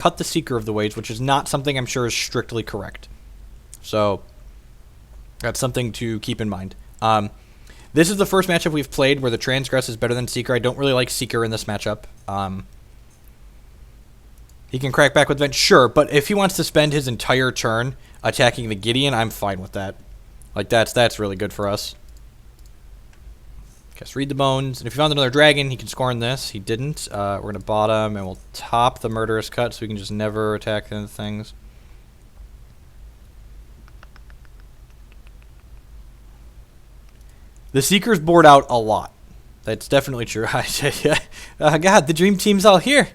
cut the Seeker of the Waves, which is not something I'm sure is strictly correct. So that's something to keep in mind. This is the first matchup we've played where the Transgress is better than Seeker. I don't really like Seeker in this matchup. He can crack back with Vent, sure, but if he wants to spend his entire turn attacking the Gideon, I'm fine with that. Like, that's really good for us. Guess read the bones. And if he found another dragon, he can score in this. He didn't. We're going to bottom, and we'll top the Murderous Cut so we can just never attack into things. The Seeker's bored out a lot. That's definitely true. God, the Dream Team's all here.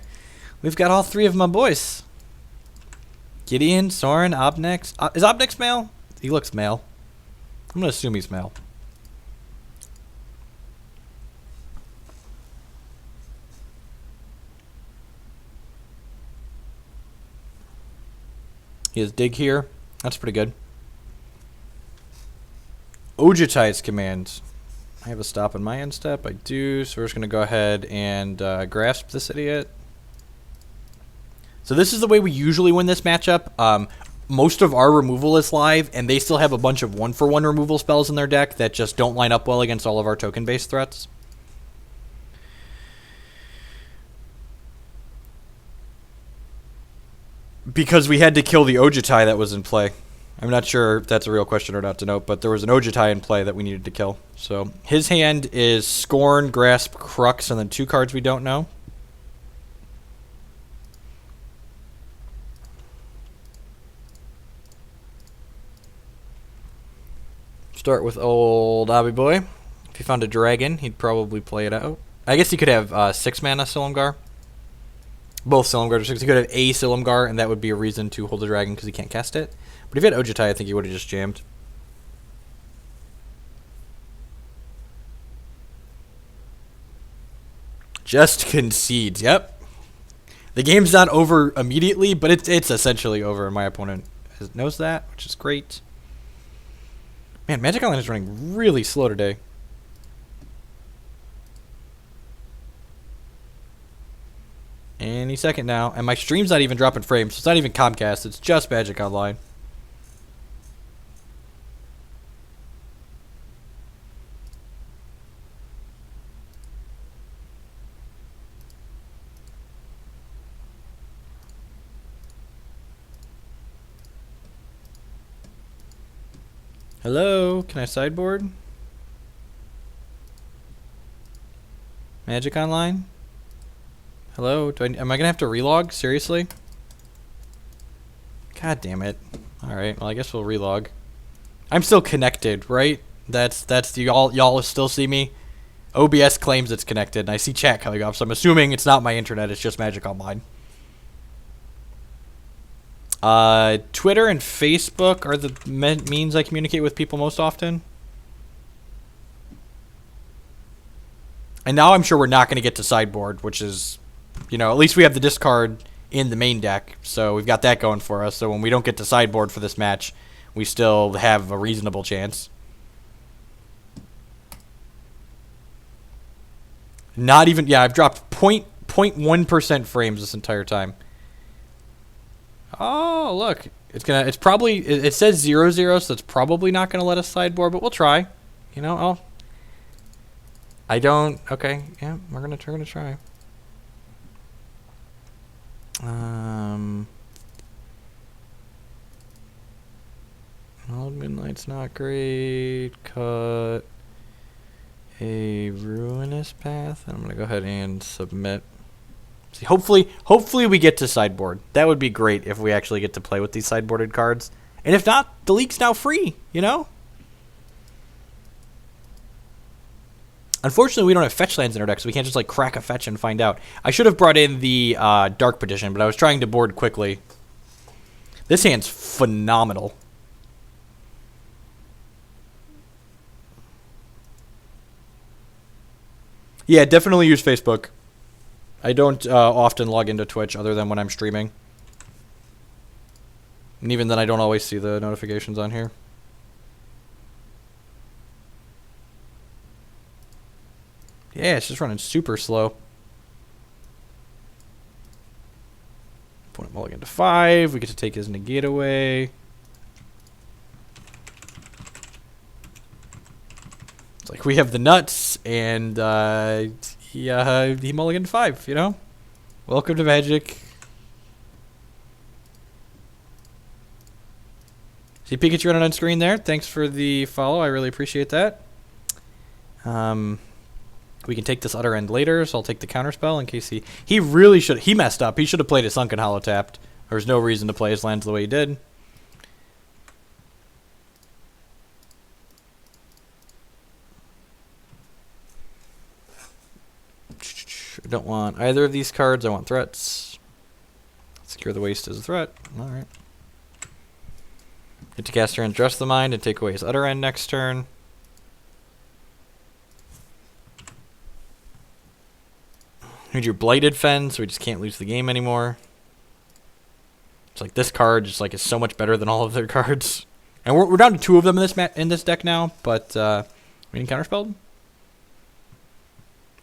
We've got all three of my boys. Gideon, Soren, Obnex. Is Obnex male? He looks male. I'm going to assume he's male. He has Dig here. That's pretty good. Ojutai's command. I have a stop on my end step. I do. So we're just going to go ahead and grasp this idiot. So this is the way we usually win this matchup. Most of our removal is live, and they still have a bunch of 1-for-1 removal spells in their deck that just don't line up well against all of our token-based threats. Because we had to kill the Ojutai that was in play. I'm not sure if that's a real question or not to note, but there was an Ojutai in play that we needed to kill. So his hand is Scorn, Grasp, Crux, and then 2 cards we don't know. Start with old Obby Boy. If he found a dragon, he'd probably play it out. I guess he could have 6 mana Silumgar. Both Silumgar are 6. He could have a Silumgar, and that would be a reason to hold the dragon because he can't cast it. But if he had Ojutai, I think he would have just jammed. Just concedes. Yep. The game's not over immediately, but it's essentially over, and my opponent knows that, which is great. Man, Magic Online is running really slow today. Any second now. And my stream's not even dropping frames, so it's not even Comcast. It's just Magic Online. Hello? Can I sideboard? Magic Online? Hello? Am I going to have to relog? Seriously? God damn it. Alright, well I guess we'll relog. I'm still connected, right? That's y'all still see me? OBS claims it's connected, and I see chat coming up, so I'm assuming it's not my internet, it's just Magic Online. Twitter and Facebook are the means I communicate with people most often. And now I'm sure we're not going to get to sideboard, which is, you know, at least we have the discard in the main deck, so we've got that going for us. So when we don't get to sideboard for this match, we still have a reasonable chance. Not even, yeah, I've dropped 0.1% frames this entire time. Oh, look. It's probably, it says 0-0, so it's probably not going to let us sideboard, but we'll try. You know, okay, yeah, we're going to try. Old Midnight's not great. Cut a Ruinous Path. I'm going to go ahead and submit. See, hopefully we get to sideboard. That would be great if we actually get to play with these sideboarded cards. And if not, the league's now free, you know? Unfortunately, we don't have fetch lands in our deck, so we can't just like crack a fetch and find out. I should have brought in the Dark Petition, but I was trying to board quickly. This hand's phenomenal. Yeah, definitely use Facebook. I don't often log into Twitch other than when I'm streaming. And even then, I don't always see the notifications on here. Yeah, it's just running super slow. Opponent mulligan to 5. We get to take his negate away. It's like we have the nuts, and he mulliganed to 5, you know? Welcome to Magic. See Pikachu running on screen there. Thanks for the follow. I really appreciate that. We can take this other end later, so I'll take the counterspell in case he really should. He messed up. He should have played a Sunken Hollow tapped. There's no reason to play his lands the way he did. I don't want either of these cards. I want threats. Secure the Waste as a threat. All right. Get to cast turn, Dress the Mind, and take away his other end next turn. Need your Blighted Fen, so we just can't lose the game anymore. It's like this card just like is so much better than all of their cards. And we're down to 2 of them in this deck now, but we didn't counterspelled.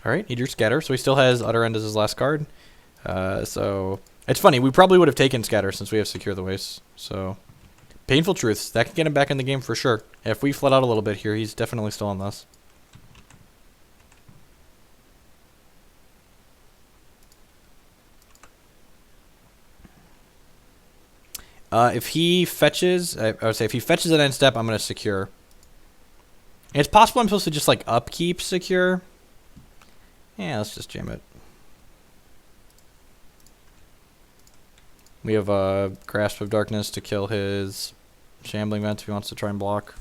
Alright, he drew Scatter, so he still has Utter End as his last card. So it's funny, we probably would have taken Scatter since we have Secure the Waste. So Painful Truths, that can get him back in the game for sure. If we flood out a little bit here, he's definitely still on this. If he fetches, I would say if he fetches an end step, I'm going to secure. And it's possible I'm supposed to just like upkeep secure. Yeah, let's just jam it. We have a Grasp of Darkness to kill his Shambling Vent if he wants to try and block.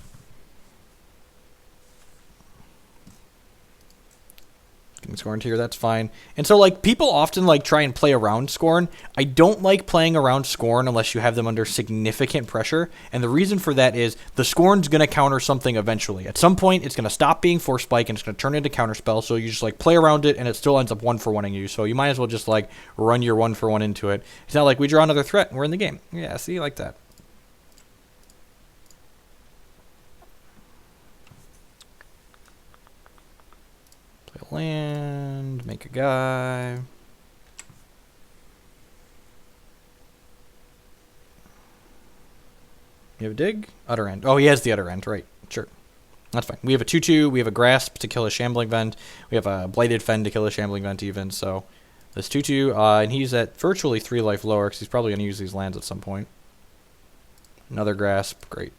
Getting Scorned here, that's fine. And so, like, people often, like, try and play around Scorn. I don't like playing around Scorn unless you have them under significant pressure. And the reason for that is the Scorn's going to counter something eventually. At some point, it's going to stop being Force Spike and it's going to turn into Counterspell. So you just, like, play around it and it still ends up 1-for-1ing you. So you might as well just, like, run your 1-for-1 into it. It's not like we draw another threat and we're in the game. Yeah, see, like that. Play a land, make a guy. You have a dig? Utter End. Oh, he has the Utter End, right. Sure. That's fine. We have a 2-2. We have a Grasp to kill a Shambling Vent. We have a Blighted Fen to kill a Shambling Vent even. So this 2-2, and he's at virtually 3 life lower because he's probably going to use these lands at some point. Another Grasp. Great.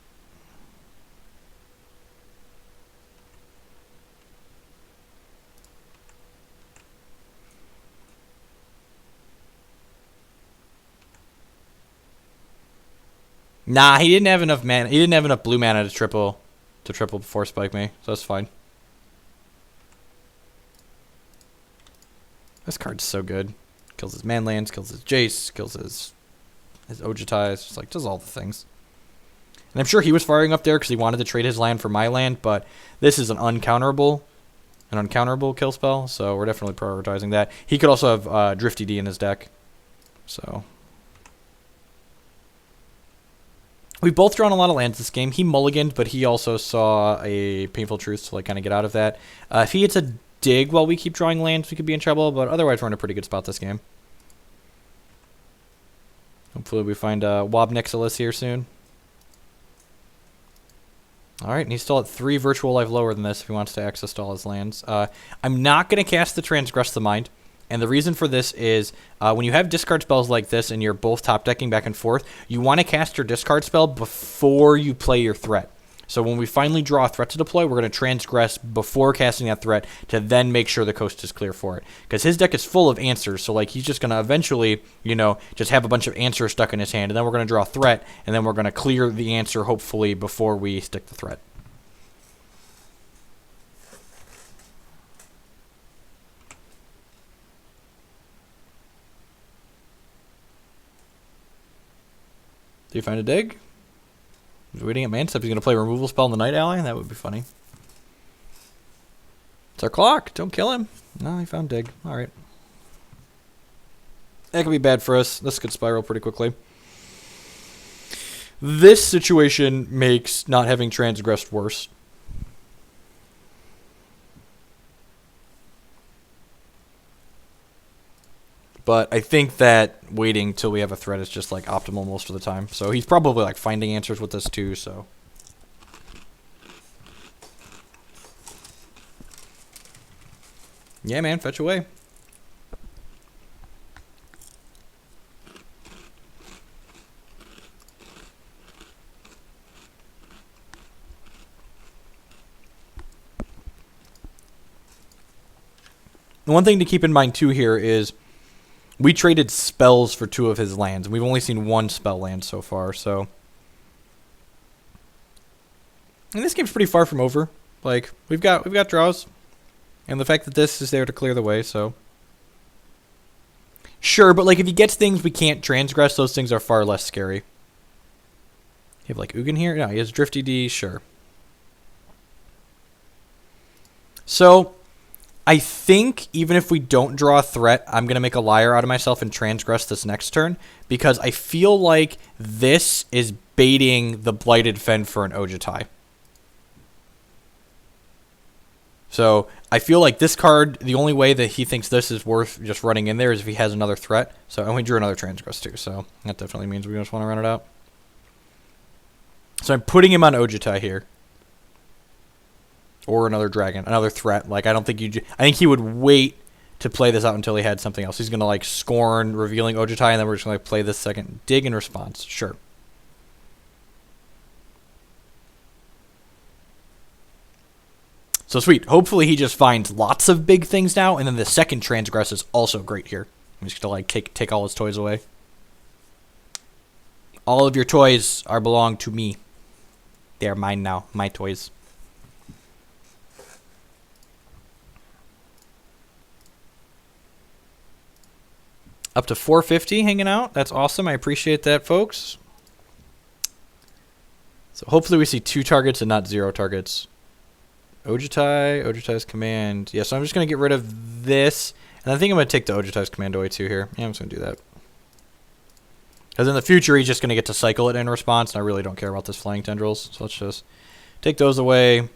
Nah, he didn't have enough mana. He didn't have enough blue mana to triple Force Spike me, so that's fine. This card's so good. Kills his man lands, kills his Jace, kills his Ojutai. It's just like does all the things. And I'm sure he was firing up there because he wanted to trade his land for my land, but this is an uncounterable kill spell, so we're definitely prioritizing that. He could also have Drifty D in his deck, so. We've both drawn a lot of lands this game. He mulliganed, but he also saw a Painful Truth to like kind of get out of that. If he hits a dig while we keep drawing lands, we could be in trouble, but otherwise we're in a pretty good spot this game. Hopefully we find Wob Nixilis here soon. Alright, and he's still at 3 virtual life lower than this if he wants to access to all his lands. I'm not going to cast the Transgress the Mind. And the reason for this is when you have discard spells like this and you're both top decking back and forth, you want to cast your discard spell before you play your threat. So when we finally draw a threat to deploy, we're going to transgress before casting that threat to then make sure the coast is clear for it. Because his deck is full of answers, so like he's just going to eventually, you know, just have a bunch of answers stuck in his hand, and then we're going to draw a threat, and then we're going to clear the answer hopefully before we stick the threat. Do you find a dig? He's waiting at man step. He's going to play removal spell on the Night Ally? That would be funny. It's our clock. Don't kill him. No, he found dig. Alright. That could be bad for us. This could spiral pretty quickly. This situation makes not having transgressed worse. But I think that waiting till we have a threat is just like optimal most of the time. So he's probably like finding answers with this too, so. Yeah, man, fetch away. One thing to keep in mind too here is we traded spells for 2 of his lands. We've only seen 1 spell land so far, so. And this game's pretty far from over. Like, we've got draws. And the fact that this is there to clear the way, so. Sure, but like if he gets things we can't transgress, those things are far less scary. You have like Hoogland here? No, he has Drifty D, sure. So, I think even if we don't draw a threat, I'm going to make a liar out of myself and transgress this next turn. Because I feel like this is baiting the Blighted Fen for an Ojtai. So I feel like this card, the only way that he thinks this is worth just running in there is if he has another threat. So, and we drew another transgress too, so that definitely means we just want to run it out. So I'm putting him on Ojtai here. Or another dragon, another threat. Like, I don't think I think he would wait to play this out until he had something else. He's going to, like, scorn revealing Ojtai, and then we're just going to play this second dig in response. Sure. So sweet. Hopefully he just finds lots of big things now, and then the second transgress is also great here. I'm just going to, like, take all his toys away. All of your toys belong to me. They are mine now. My toys. Up to 450 hanging out. That's awesome. I appreciate that, folks. So hopefully we see 2 targets and not 0 targets. Ojutai's command. Yeah, so I'm just going to get rid of this. And I think I'm going to take the Ojutai's command away too here. Yeah, I'm just going to do that. Because in the future, he's just going to get to cycle it in response, and I really don't care about this Flaying Tendrils. So let's just take those away.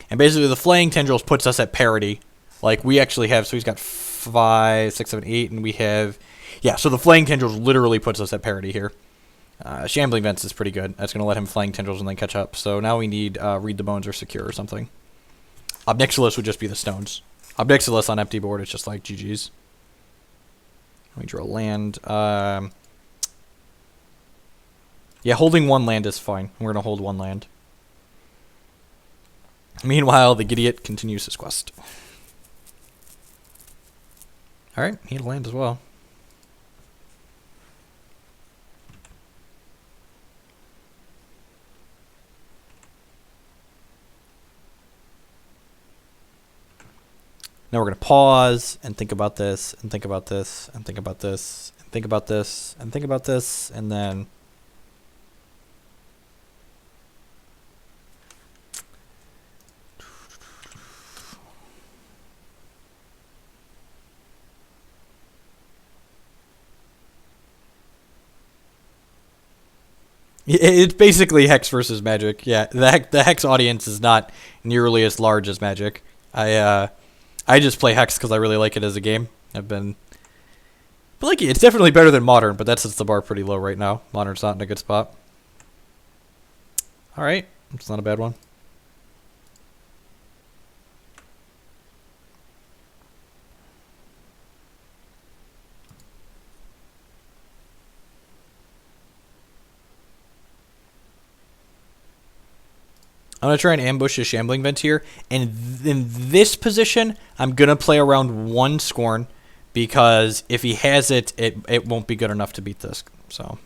And basically, the Flaying Tendrils puts us at parity. Like, we actually have, so he's got 5, 6, 7, 8, and we have, yeah, so the Flaying Tendrils literally puts us at parity here. Shambling Vents is pretty good. That's going to let him Flaying Tendrils and then catch up. So now we need Read the Bones or Secure or something. Obnixilis would just be the stones. Obnixilis on empty board is just like GG's. Let me draw a land. Yeah, holding 1 land is fine. We're going to hold 1 land. Meanwhile, the Gideot continues his quest. Alright, he had a land as well. Now we're going to pause and think about this, and think about this, and think about this, and think about this, and think about this, and then... It's basically Hex versus Magic. Yeah, the Hex audience is not nearly as large as Magic. I just play Hex because I really like it as a game. But like, it's definitely better than Modern, but that sets the bar pretty low right now. Modern's not in a good spot. All right, it's not a bad one. I'm going to try and ambush a Shambling Vent here. And in this position, I'm going to play around 1 Scorn. Because if he has it, it won't be good enough to beat this. So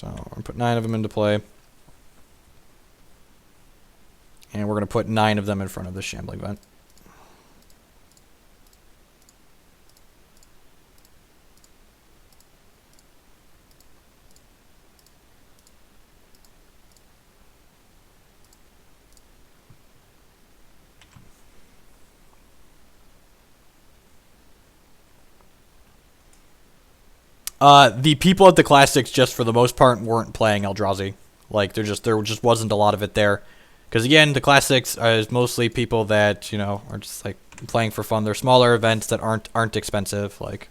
we're going to put 9 of them into play. And we're going to put 9 of them in front of the Shambling Vent. The people at the Classics, just for the most part, weren't playing Eldrazi. Like, there just wasn't a lot of it there. Because again, the classics is mostly people that are just like playing for fun. They're smaller events that aren't expensive. Like